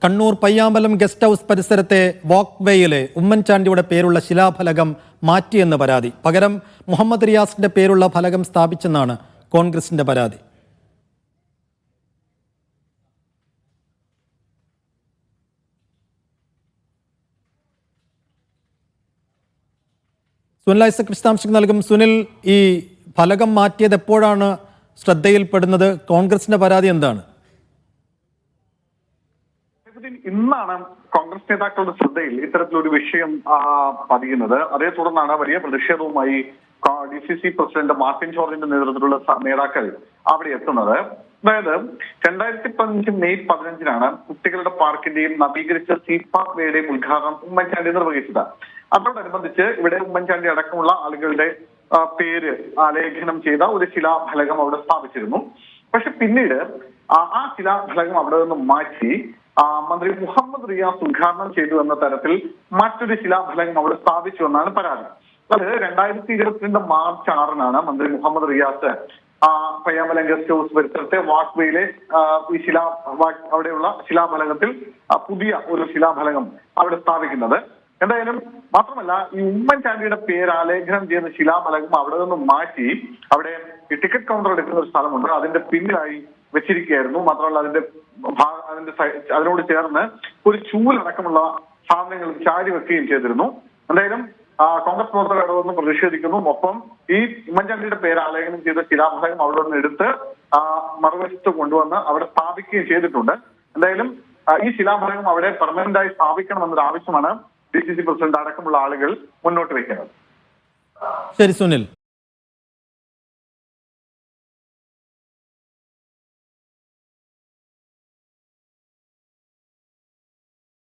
Kannur Payyambalam guest house പരിസരത്തെ വാക്ക് വേയിലെ ഉമ്മൻചാണ്ടിയുടെ പേരുള്ള ശിലാഫലകം മാറ്റിയെന്ന് പരാതി. പകരം മുഹമ്മദ് റിയാസിന്റെ പേരുള്ള ഫലകം സ്ഥാപിച്ചെന്നാണ് കോൺഗ്രസിന്റെ പരാതി. സുനിൽ ഐസക് വിശദാംശങ്ങൾ നൽകും. സുനിൽ, ഈ ഫലകം മാറ്റിയത് എപ്പോഴാണ് ശ്രദ്ധയിൽപ്പെടുന്നത്? കോൺഗ്രസിന്റെ പരാതി എന്താണ്? ഇന്നാണ് കോൺഗ്രസ് നേതാക്കളുടെ ശ്രദ്ധയിൽ ഇത്തരത്തിലൊരു വിഷയം പതിയുന്നത്. അതേ തുടർന്നാണ് വലിയ പ്രതിഷേധവുമായി DCC പ്രസിഡന്റ് മാർട്ടിൻ ജോർജിന്റെ നേതൃത്വത്തിലുള്ള നേതാക്കൾ അവിടെ എത്തുന്നത്. അതായത് 2015 മെയ് 15-നാണ് കുട്ടികളുടെ പാർക്കിന്റെയും നവീകരിച്ച സീ പാർക്ക് വേയുടെയും ഉദ്ഘാടനം ഉമ്മൻചാണ്ടി നിർവഹിച്ചത്. അതോടനുബന്ധിച്ച് ഇവിടെ ഉമ്മൻചാണ്ടി അടക്കമുള്ള ആളുകളുടെ പേര് ആലേഖനം ചെയ്ത ഒരു ശിലാഫലകം അവിടെ സ്ഥാപിച്ചിരുന്നു. പക്ഷെ പിന്നീട് ആ ശിലാഫലകം അവിടെ നിന്ന് മാറ്റി മന്ത്രി മുഹമ്മദ് റിയാസ് ഉദ്ഘാടനം ചെയ്തു എന്ന തരത്തിൽ മറ്റൊരു ശിലാഫലകം അവിടെ സ്ഥാപിച്ചു എന്നാണ് പരാതി. അത് 2022 മാർച്ച് 6-നാണ് മന്ത്രി മുഹമ്മദ് റിയാസ് പയ്യാമ്പലം ഗസ്റ്റ് ഹൌസ് പരിസരത്തെ വാക്ക് വേയിലെ ഈ അവിടെയുള്ള ശിലാഫലകത്തിൽ പുതിയ ഒരു ശിലാഫലകം അവിടെ സ്ഥാപിക്കുന്നത്. എന്തായാലും മാത്രമല്ല, ഈ ഉമ്മൻചാണ്ടിയുടെ പേര് ആലേഖനം ചെയ്യുന്ന ശിലാഫലകം അവിടെ നിന്നും മാറ്റി അവിടെ ഈ ടിക്കറ്റ് കൗണ്ടർ എടുക്കുന്ന ഒരു സ്ഥലമുണ്ട്, അതിന്റെ പിന്നിലായി വെച്ചിരിക്കുകയായിരുന്നു. മാത്രമല്ല അതിനോട് ചേർന്ന് ഒരു ചൂലടക്കമുള്ള സാധനങ്ങൾ ചാരി വെക്കുകയും ചെയ്തിരുന്നു. എന്തായാലും കോൺഗ്രസ് പ്രവർത്തകർ അവിടെ നിന്ന് പ്രതിഷേധിക്കുന്നു. ഒപ്പം ഈ ഉമ്മൻചാണ്ടിയുടെ പേര് ആലേഖനം ചെയ്ത ശിലാഫലകം അവിടെ നിന്ന് എടുത്ത് മറുവശത്ത് കൊണ്ടുവന്ന് അവിടെ സ്ഥാപിക്കുകയും ചെയ്തിട്ടുണ്ട്. എന്തായാലും ഈ ശിലാഫലകം അവിടെ പെർമനന്റായി സ്ഥാപിക്കണമെന്നൊരു ആവശ്യമാണ് DCC പ്രസിഡന്റ് അടക്കമുള്ള ആളുകൾ മുന്നോട്ട് വെക്കുന്നത്. ശരി സുനിൽ.